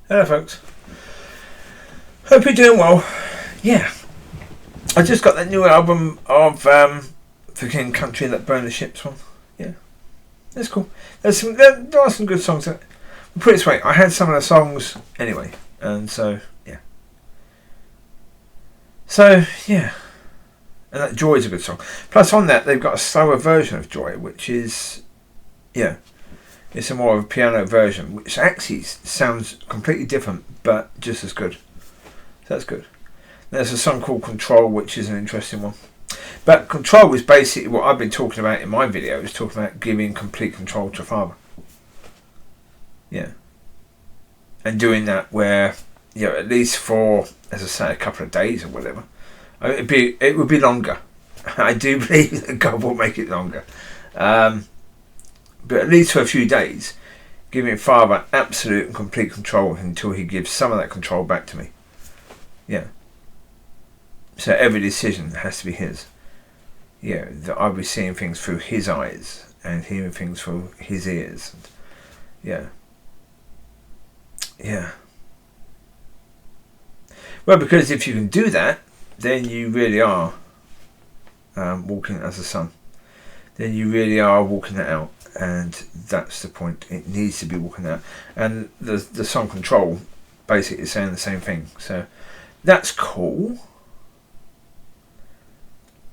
Hello folks. Hope you're doing well. Yeah. I just got that new album of The King Country That Burned the Ships one. Yeah. That's cool. There are some good songs in it. Put it this way, I had some of the songs anyway. And so, yeah. So, yeah. And that Joy is a good song. Plus on that, they've got a slower version of Joy, which is, yeah. It's a more of a piano version, which actually sounds completely different, but just as good. So that's good. There's a song called Control, which is an interesting one. But Control is basically what I've been talking about in my videos, talking about giving complete control to Father. Yeah. And doing that where, you know, at least for, as I say, a couple of days or whatever. It would be longer. I do believe that God will make it longer. But at least for a few days, giving Father absolute and complete control until he gives some of that control back to me. Yeah. So every decision has to be his. Yeah, that I'll be seeing things through his eyes and hearing things through his ears. Yeah. Yeah. Well, because if you can do that, then you really are walking as a son. Then you really are walking it out. And that's the point. It needs to be walking out. And the song Control basically is saying the same thing. So that's cool.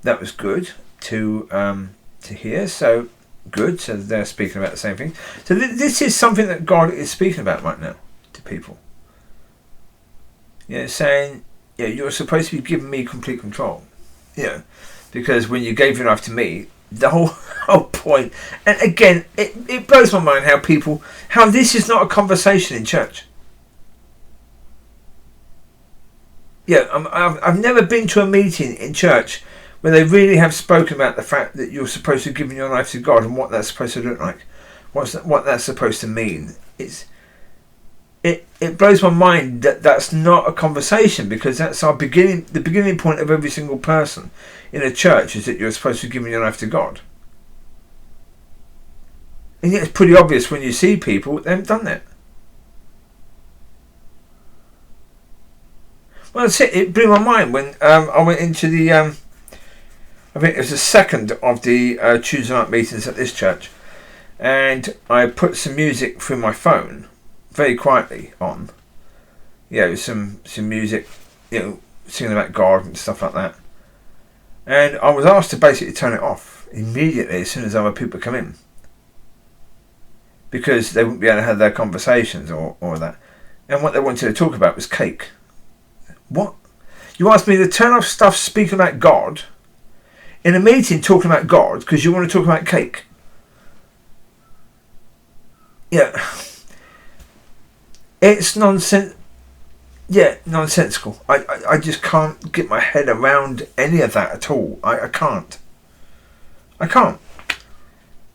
That was good to hear. So good. So they're speaking about the same thing. So this is something that God is speaking about right now to people. You know, saying, yeah, you're supposed to be giving me complete control. Yeah, because when you gave your life to me, the whole point, and again, it blows my mind how this is not a conversation in church. Yeah, I've never been to a meeting in church where they really have spoken about the fact that you're supposed to give your life to God and what that's supposed to look like, what that's supposed to mean. It blows my mind that that's not a conversation, because that's the beginning point of every single person in a church is that you're supposed to give your life to God. And yet it's pretty obvious when you see people they haven't done that. Well, that's it. It blew my mind when I went into the I think it was the second of the Tuesday night meetings at this church, and I put some music through my phone very quietly on, some music, singing about God and stuff like that. And I was asked to basically turn it off immediately as soon as other people come in, because they wouldn't be able to have their conversations or that. And what they wanted to talk about was cake. What? You asked me to turn off stuff speaking about God in a meeting talking about God because you want to talk about cake? Yeah. It's nonsense. Yeah, nonsensical. I just can't get my head around any of that at all. I can't.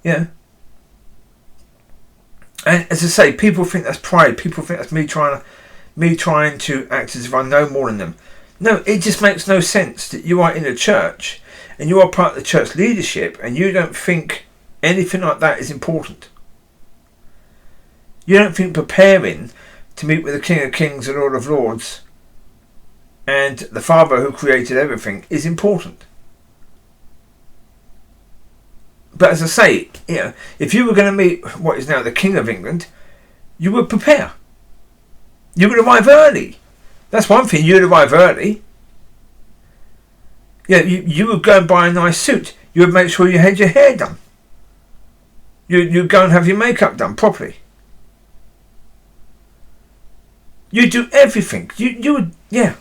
Yeah. And as I say, people think that's pride. People think that's me trying to act as if I know more than them. No, it just makes no sense that you are in a church and you are part of the church leadership and you don't think anything like that is important. You don't think preparing to meet with the King of Kings and Lord of Lords and the Father who created everything is important. But as I say, if you were going to meet what is now the King of England, you would prepare. You would arrive early. That's one thing, you'd arrive early. Yeah, you would go and buy a nice suit. You would make sure you had your hair done. You'd go and have your makeup done properly. You do everything. You would, yeah.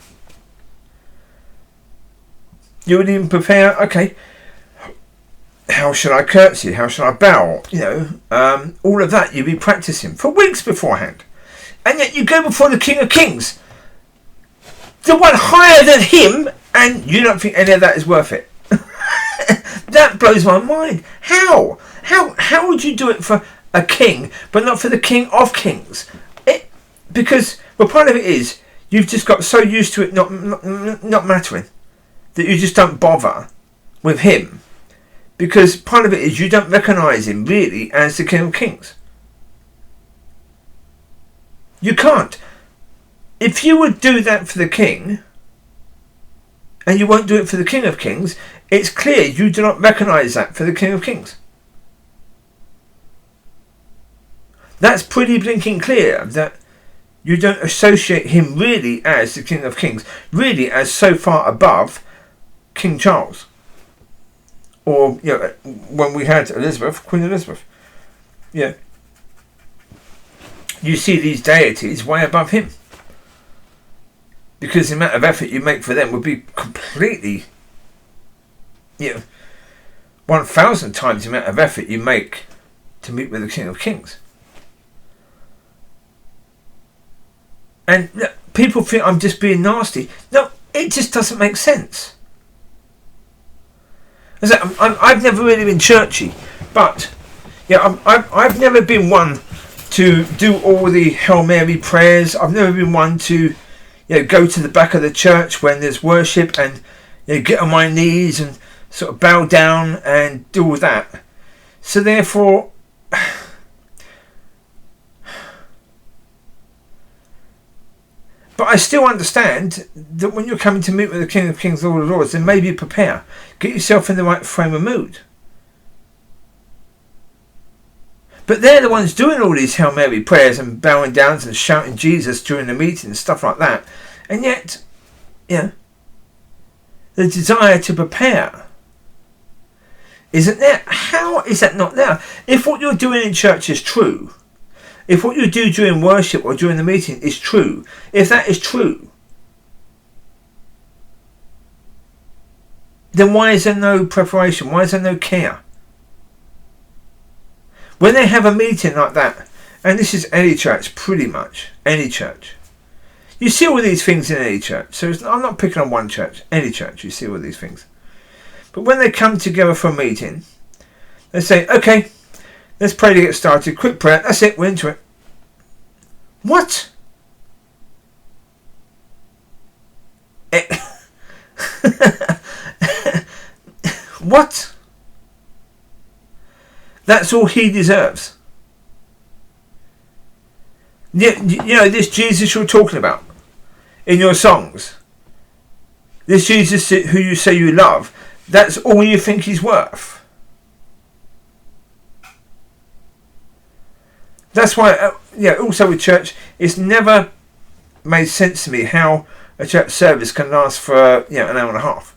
You would even prepare, okay, how should I curtsy? How should I bow? All of that you'd be practicing for weeks beforehand. And yet you go before the King of Kings, the one higher than him, and you don't think any of that is worth it. That blows my mind. How would you do it for a king, but not for the King of Kings? Because part of it is you've just got so used to it not mattering that you just don't bother with him, because part of it is you don't recognise him really as the King of Kings. You can't. if you would do that for the king, and you won't do it for the King of Kings, it's clear you do not recognise that for the King of Kings. That's pretty blinking clear that you don't associate him really as the King of Kings, really as so far above King Charles. Or, when we had Elizabeth, Queen Elizabeth. Yeah. You see these deities way above him. Because the amount of effort you make for them would be completely, 1,000 times the amount of effort you make to meet with the King of Kings. And people think I'm just being nasty. No, it just doesn't make sense. I've never really been churchy, but I've never been one to do all the Hail Mary prayers. I've never been one to go to the back of the church when there's worship and get on my knees and sort of bow down and do all that. So therefore, but I still understand that when you're coming to meet with the King of Kings, Lord of Lords, then maybe prepare. Get yourself in the right frame of mood. But they're the ones doing all these Hail Mary prayers and bowing down and shouting Jesus during the meeting and stuff like that. And yet, the desire to prepare isn't there. How is that not there? If what you're doing in church is true, if what you do during worship or during the meeting is true, if that is true, then why is there no preparation? Why is there no care? When they have a meeting like that, and this is any church, pretty much, any church, you see all these things in any church. So I'm not picking on one church, any church, you see all these things. But when they come together for a meeting, they say, okay, let's pray to get started. Quick prayer. That's it. We're into it. What? What? That's all he deserves. This Jesus you're talking about in your songs. This Jesus who you say you love. That's all you think he's worth. That's why, also with church, it's never made sense to me how a church service can last for, an hour and a half.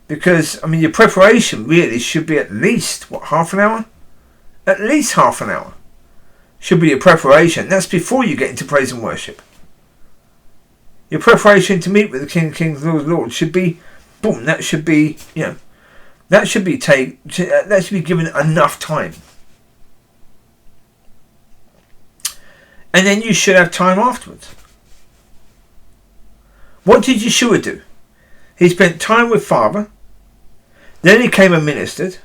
Because, your preparation really should be at least, half an hour? At least half an hour should be your preparation. That's before you get into praise and worship. Your preparation to meet with the King of Kings, Lord of Lords should be, boom, that should be, that should be given enough time. And then you should have time afterwards. What did Yeshua do? He spent time with Father. Then he came and ministered.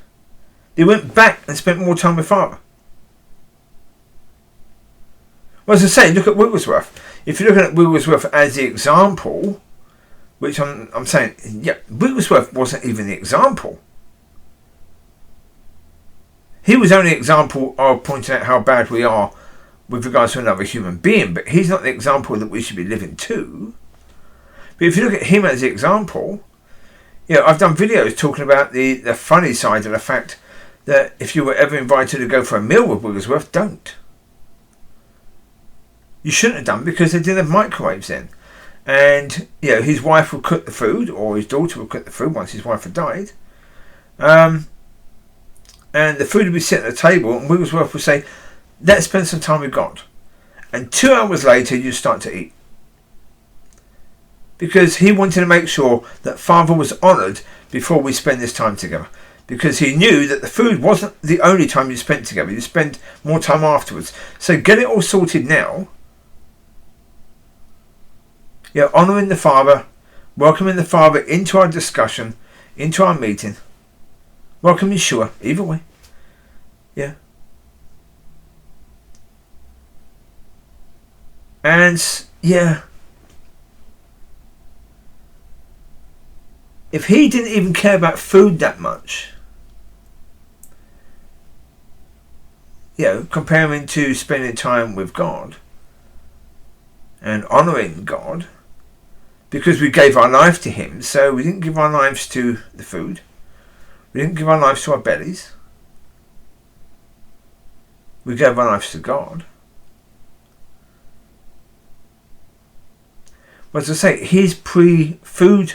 He went back and spent more time with Father. Well, as I say, look at Wigglesworth. If you're looking at Wigglesworth as the example, which I'm saying, Wigglesworth wasn't even the example. He was only an example of pointing out how bad we are with regards to another human being, but he's not the example that we should be living to. But if you look at him as the example, I've done videos talking about the funny side of the fact that if you were ever invited to go for a meal with Wigglesworth, don't. You shouldn't have done, because they didn't have microwaves then. And, his wife would cook the food, or his daughter would cook the food once his wife had died. And the food would be set at the table, and Wigglesworth would say, let's spend some time with God. And 2 hours later, you start to eat. Because he wanted to make sure that Father was honoured before we spend this time together. Because he knew that the food wasn't the only time you spent together. You spend more time afterwards. So get it all sorted now. Honouring the Father, welcoming the Father into our discussion, into our meeting. Welcome Yeshua, either way. And, if he didn't even care about food that much, comparing to spending time with God, and honouring God because we gave our life to him. So we didn't give our lives to the food. We didn't give our lives to our bellies. We gave our lives to God. But as I say, his pre-food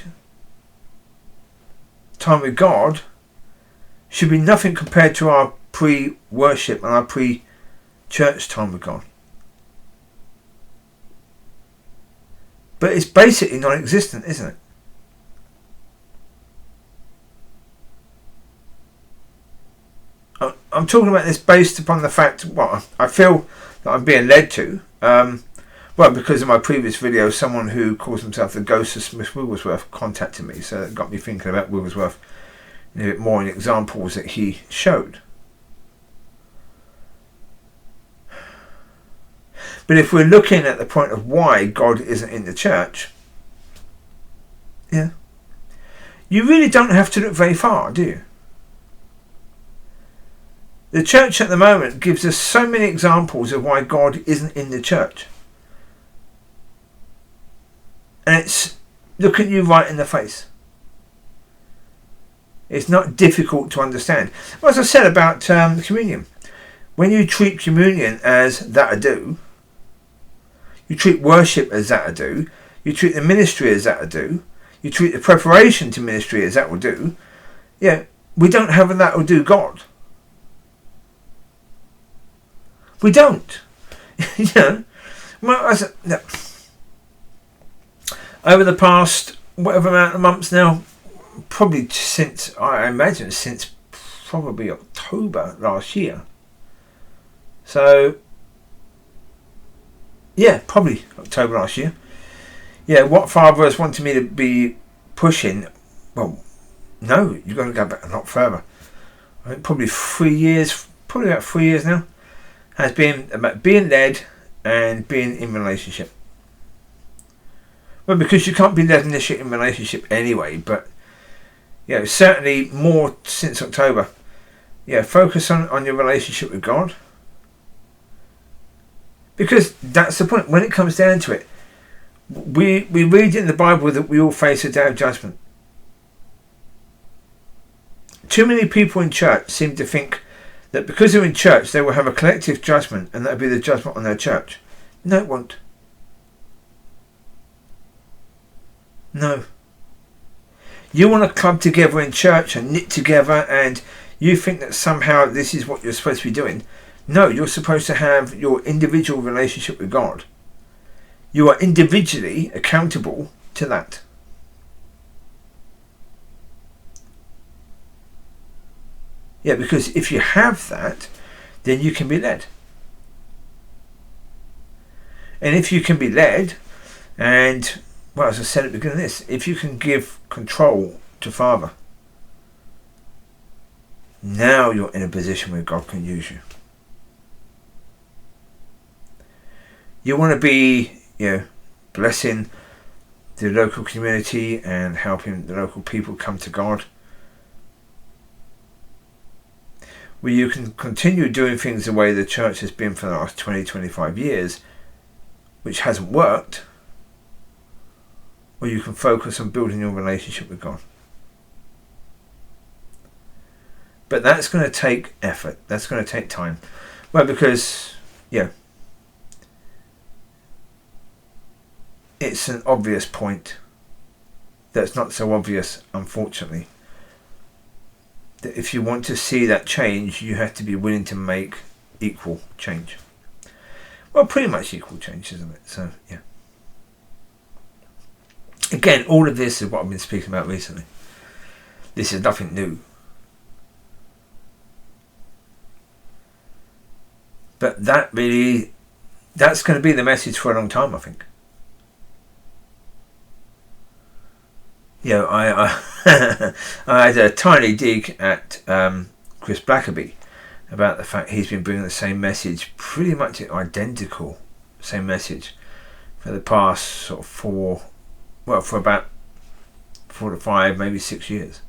time with God should be nothing compared to our pre-worship and our pre-church time with God. But it's basically non-existent, isn't it? I'm talking about this based upon the fact, well, I feel that I'm being led to, well, because of my previous video, someone who calls himself the Ghost of Smith Wigglesworth contacted me, so that got me thinking about Wigglesworth a bit more in examples that he showed. But if we're looking at the point of why God isn't in the church, yeah, you really don't have to look very far, do you? The church at the moment gives us so many examples of why God isn't in the church. And it's looking you right in the face. It's not difficult to understand. Well, as I said about communion, when you treat communion as that I do, you treat worship as that I do, you treat the ministry as that I do, you treat the preparation to ministry as that will do, yeah, we don't have a that will do God. We don't. You know, well, I said, no. Over the past whatever amount of months now, probably since, I imagine, since probably October last year. So, yeah, probably October last year. Yeah, what Father has wanted me to be pushing, well, no, you've got to go back a lot further. I think probably 3 years, probably about 3 years now, has been about being led and being in relationship. Well, because you can't be led in relationship anyway, but you know, certainly more since October. Yeah, focus on your relationship with God. Because that's the point. When it comes down to it, we read in the Bible that we all face a day of judgment. Too many people in church seem to think that because they're in church, they will have a collective judgment, and that will be the judgment on their church. No, it won't. No. You want to club together in church and knit together, and you think that somehow this is what you're supposed to be doing. No, you're supposed to have your individual relationship with God. You are individually accountable to that. Yeah, because if you have that, then you can be led. And if you can be led, and, well, as I said at the beginning of this, if you can give control to Father, now you're in a position where God can use you. You want to be, you know, blessing the local community and helping the local people come to God, where you can continue doing things the way the church has been for the last 20-25 years, which hasn't worked, or you can focus on building your relationship with God. But that's going to take effort. That's going to take time. Well, because, yeah, it's an obvious point that's not so obvious, unfortunately. That if you want to see that change, you have to be willing to make equal change. Well, pretty much equal change, isn't it? So, yeah. Again, all of this is what I've been speaking about recently. This is nothing new. But that's going to be the message for a long time, I think. You know, I I had a tiny dig at Chris Blackerby about the fact he's been bringing the same message, pretty much identical same message, for the past sort of for about 4 to 5, maybe 6 years.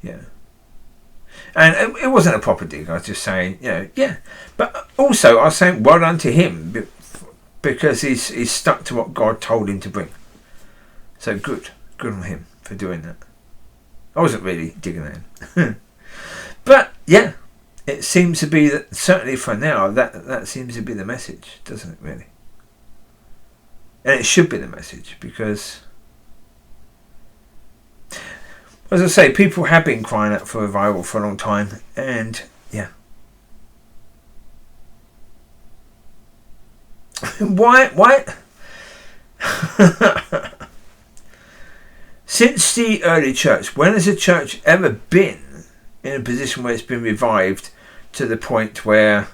Yeah. And it wasn't a proper dig, I was just saying, you know, yeah. But also, I was saying, well done to him because he's stuck to what God told him to bring. So good on him for doing that. I wasn't really digging that. But yeah, it seems to be that, certainly for now, that seems to be the message, doesn't it, really? And it should be the message, because, as I say, people have been crying out for revival for a long time, and yeah. Why? Since the early church, when has a church ever been in a position where it's been revived to the point where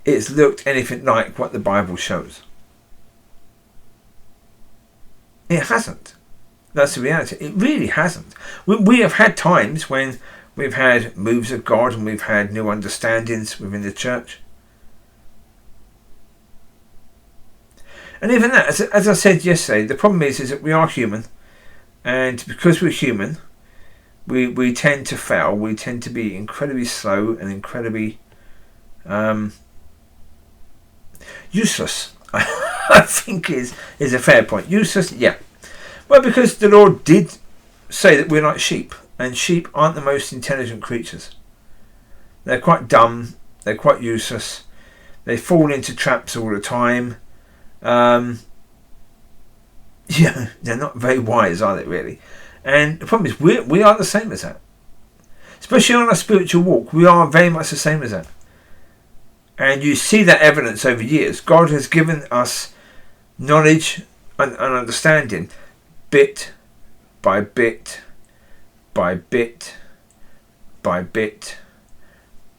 it's looked anything like what the Bible shows? It hasn't. That's the reality. It really hasn't. We have had times when we've had moves of God and we've had new understandings within the church. And even that, as I said yesterday, the problem is that we are human. And because we're human, we tend to fail. We tend to be incredibly slow and incredibly useless. I think is a fair point. Useless, yeah. Well, because the Lord did say that we're like sheep. And sheep aren't the most intelligent creatures. They're quite dumb. They're quite useless. They fall into traps all the time. Yeah, they're not very wise, are they, really? And the problem is we are the same as that. Especially on our spiritual walk, we are very much the same as that. And you see that evidence over years. God has given us knowledge and understanding bit by bit by bit by bit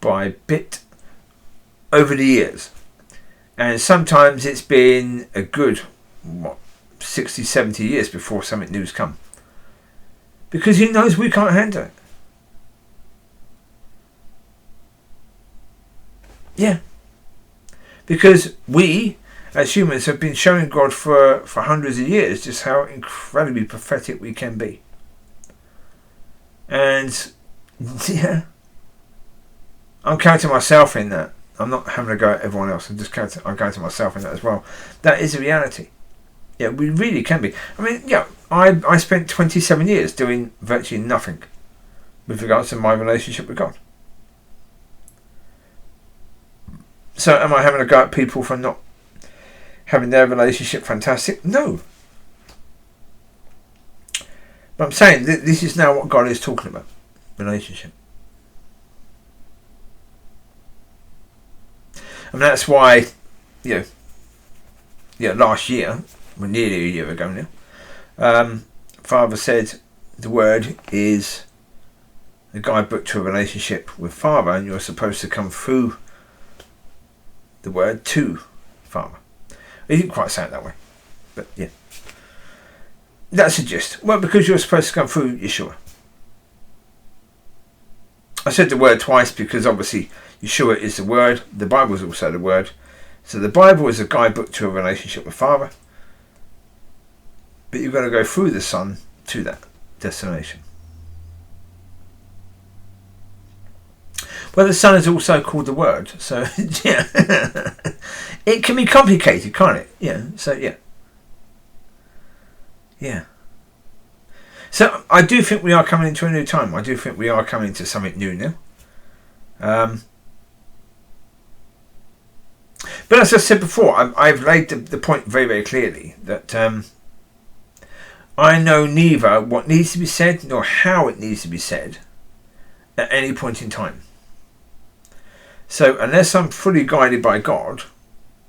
by bit over the years. And sometimes it's been a good 60, 70 years before something new's come. Because he knows we can't handle it. Yeah. Because we, as humans, have been showing God for hundreds of years just how incredibly prophetic we can be. And, yeah, I'm counting myself in that. I'm not having a go at everyone else. I'm counting myself in that as well. That is a reality. Yeah, we really can be. I mean, yeah, I spent 27 years doing virtually nothing with regards to my relationship with God. So am I having a go at people for not having their relationship fantastic? No. But I'm saying this is now what God is talking about. Relationship. And that's why, last year, well, nearly a year ago now, Father said the word is a guidebook to a relationship with Father, and you're supposed to come through the word to Father. He didn't quite say it that way, but yeah. That's the gist. Well, because you're supposed to come through Yeshua. I said the word twice because obviously Yeshua is the word. The Bible is also the word. So the Bible is a guidebook to a relationship with Father. But you've got to go through the Son to that destination. Well, the Son is also called the Word. So, yeah. It can be complicated, can't it? Yeah. So, yeah. Yeah. So, I do think we are coming into a new time. I do think we are coming to something new now. But as I said before, I've laid the point very, very clearly that I know neither what needs to be said nor how it needs to be said at any point in time. So unless I'm fully guided by God,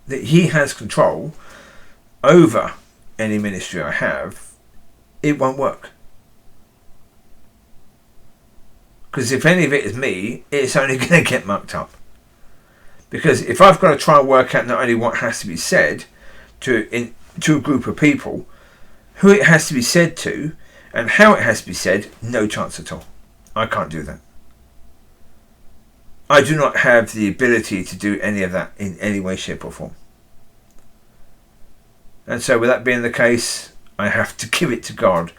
that He has control over any ministry I have, it won't work. Because if any of it is me, it's only going to get mucked up. Because if I've got to try and work out not only what has to be said to a group of people, who it has to be said to, and how it has to be said, no chance at all. I can't do that. I do not have the ability to do any of that in any way, shape or form. And so with that being the case, I have to give it to God.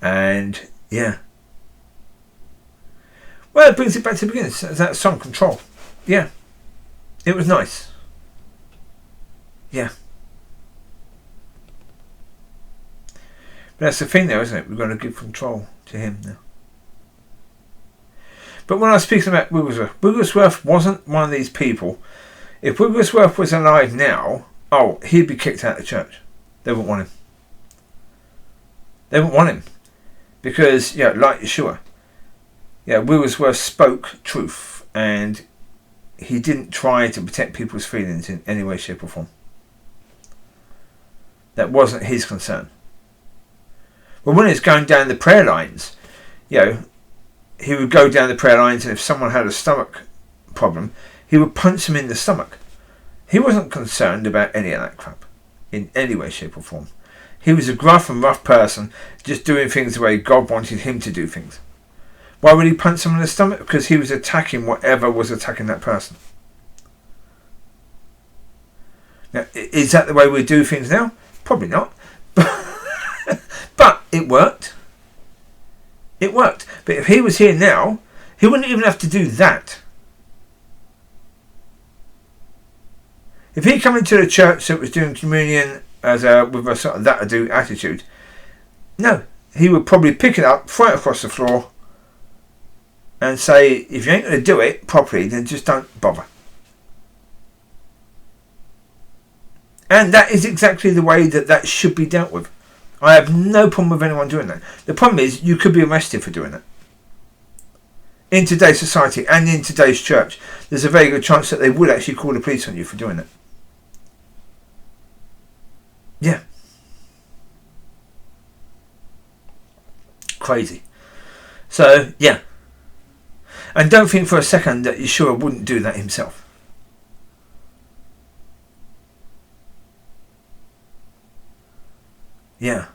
And yeah. Well, it brings it back to the beginning. That's some control. Yeah. It was nice. Yeah. But that's the thing though, isn't it? We've got to give control to him now. But when I was speaking about Wigglesworth wasn't one of these people. If Wigglesworth was alive now, he'd be kicked out of church. They wouldn't want him. They wouldn't want him. Because, like Yeshua, Wigglesworth spoke truth and he didn't try to protect people's feelings in any way, shape or form. That wasn't his concern. But when it's going down the prayer lines, he would go down the prayer lines, and if someone had a stomach problem, he would punch them in the stomach. He wasn't concerned about any of that crap in any way, shape or form. He was a gruff and rough person, just doing things the way God wanted him to do things. Why would he punch someone in the stomach? Because he was attacking whatever was attacking that person. Now, is that the way we do things now? Probably not. But it worked. It worked. But if he was here now, he wouldn't even have to do that. If he come into the church that was doing communion with a sort of that-a-do attitude, no, he would probably pick it up, throw it across the floor, and say, if you ain't going to do it properly, then just don't bother. And that is exactly the way that should be dealt with. I have no problem with anyone doing that. The problem is you could be arrested for doing that. In today's society and in today's church, there's a very good chance that they would actually call the police on you for doing that. Yeah. Crazy. So, yeah. And don't think for a second that Yeshua wouldn't do that himself. Yeah.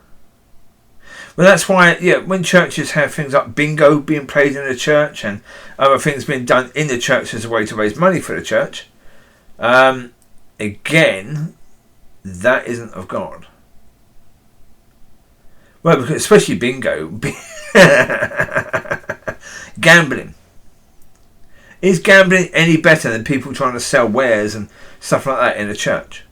Well, that's why, when churches have things like bingo being played in the church and other things being done in the church as a way to raise money for the church, again, that isn't of God. Well, because especially bingo, gambling. Is gambling any better than people trying to sell wares and stuff like that in a church?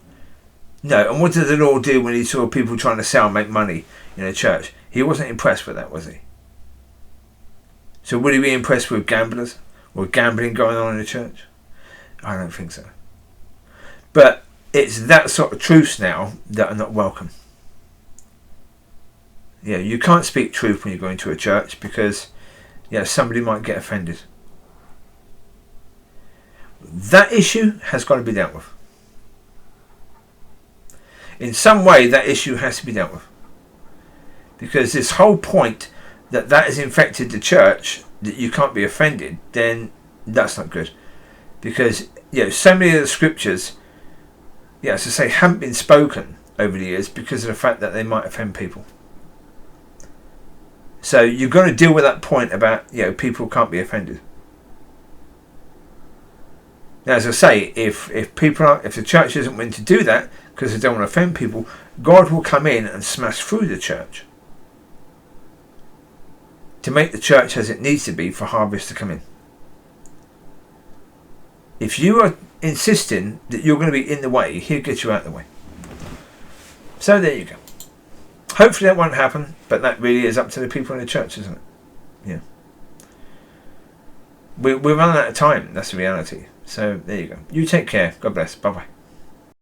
No. And what did the Lord do when he saw people trying to sell and make money in a church? He wasn't impressed with that, was he? So would he be impressed with gamblers or gambling going on in the church? I don't think so. But it's that sort of truths now that are not welcome. You can't speak truth when you go into a church because somebody might get offended. That issue has got to be dealt with. In some way, that issue has to be dealt with. Because this whole point that has infected the church, that you can't be offended, then that's not good. Because, so many of the scriptures, as I say, haven't been spoken over the years because of the fact that they might offend people. So you've got to deal with that point about, people can't be offended. Now, as I say, if the church isn't willing to do that because they don't want to offend people, God will come in and smash through the church to make the church as it needs to be for harvest to come in. If you are insisting that you're going to be in the way, he'll get you out of the way. So there you go. Hopefully that won't happen, but that really is up to the people in the church, isn't it? Yeah. We're running out of time, that's the reality. So there you go. You take care. God bless. Bye-bye.